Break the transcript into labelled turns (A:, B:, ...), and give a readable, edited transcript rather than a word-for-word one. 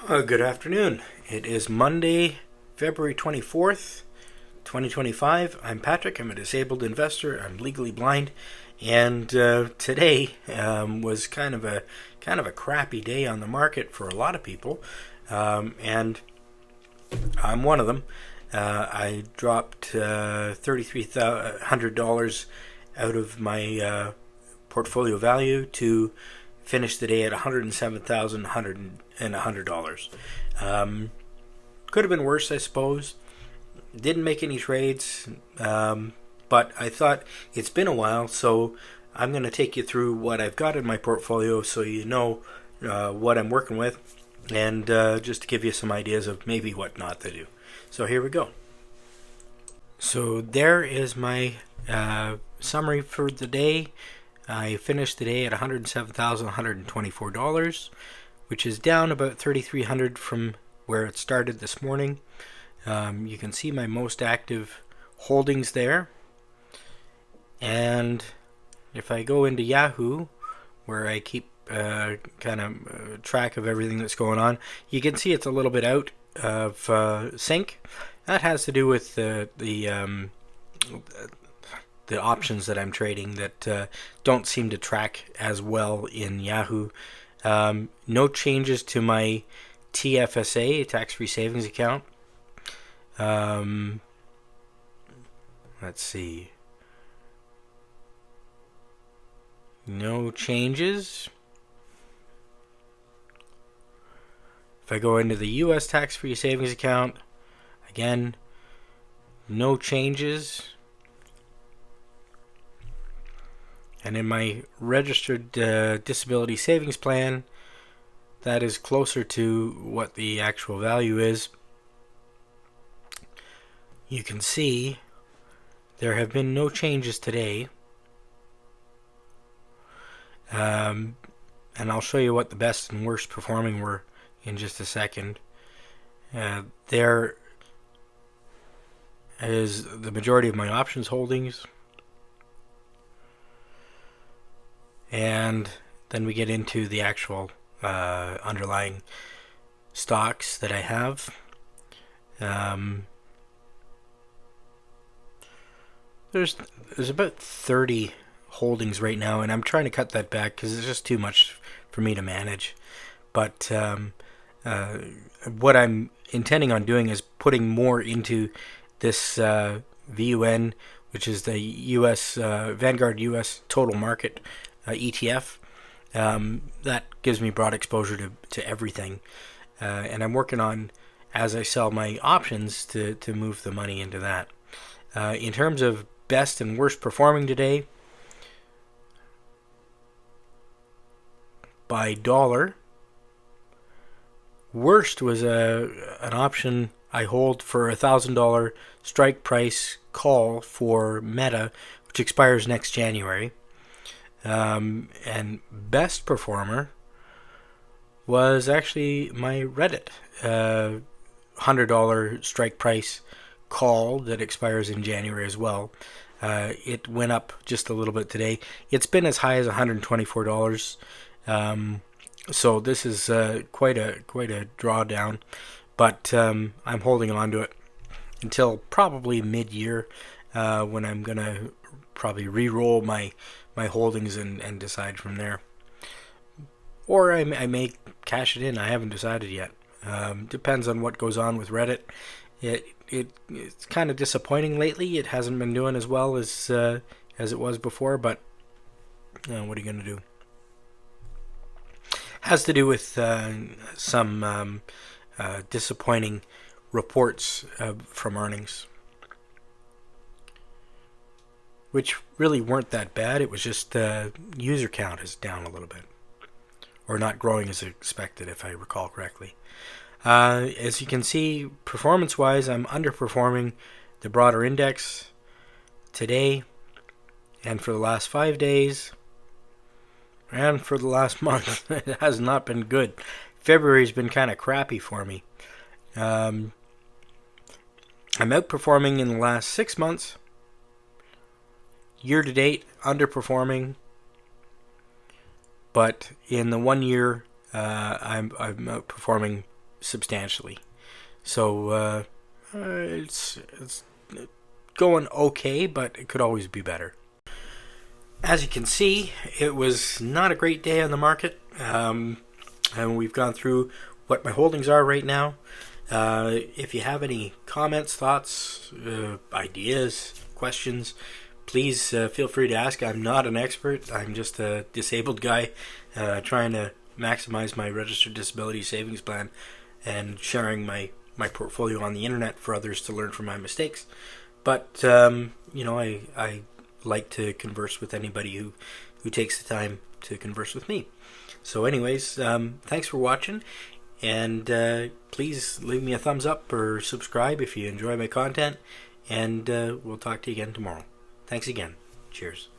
A: Good afternoon. It is Monday, February 24th, 2025. I'm Patrick. I'm a disabled investor. I'm legally blind. And today was kind of a crappy day on the market for a lot of people. And I'm one of them. I dropped $3,300 out of my portfolio value to finish the day at $107,100. Could have been worse, I suppose. Didn't make any trades, but I thought it's been a while, so I'm going to take you through what I've got in my portfolio so you know what I'm working with, and just to give you some ideas of maybe what not to do. So here we go. So there is my summary for the day. I finished the day at $107,124, which is down about $3,300 from where it started this morning. You can see my most active holdings there. And if I go into Yahoo, where I keep track of everything that's going on, you can see it's a little bit out of sync. That has to do with the options that I'm trading that don't seem to track as well in Yahoo. No changes to my TFSA, tax-free savings account. Let's see. No changes. If I go into the US tax-free savings account, again, no changes. And in my registered disability savings plan, that is closer to what the actual value is. You can see there have been no changes today. And I'll show you what the best and worst performing were in just a second. There is the majority of my options holdings. And then we get into the actual underlying stocks that I have. There's about 30 holdings right now, and I'm trying to cut that back because it's just too much for me to manage. But what I'm intending on doing is putting more into this VUN, which is the U.S. Vanguard U.S. Total Market ETF. That gives me broad exposure to everything. And I'm working on, as I sell my options, to move the money into that. In terms of best and worst performing today, by dollar, worst was an option I hold for $1,000 strike price call for Meta, which expires next January. And best performer was actually my Reddit $100 strike price call that expires in January as well. It went up just a little bit today. It's been as high as $124. So this is quite a drawdown, but I'm holding on to it until probably mid-year when I'm gonna probably re-roll my holdings and decide from there. Or I may cash it in. I haven't decided yet. Depends on what goes on with Reddit. It's kind of disappointing lately. It hasn't been doing as well as it was before, but what are you going to do? Has to do with some disappointing reports from earnings, which really weren't that bad. It was just user count is down a little bit, or not growing as expected, if I recall correctly. As you can see, performance-wise, I'm underperforming the broader index today, and for the last 5 days, and for the last month. It has not been good. February's been kind of crappy for me. I'm outperforming in the last 6 months. Year to date, underperforming. But in the 1 year, I'm outperforming substantially. So it's going okay, but it could always be better. As you can see, it was not a great day on the market, and we've gone through what my holdings are right now. If you have any comments, thoughts, ideas, questions, please feel free to ask. I'm not an expert. I'm just a disabled guy trying to maximize my registered disability savings plan and sharing my portfolio on the internet for others to learn from my mistakes. But, I like to converse with anybody who takes the time to converse with me. So anyways, thanks for watching, and please leave me a thumbs up or subscribe if you enjoy my content, and we'll talk to you again tomorrow. Thanks again. Cheers.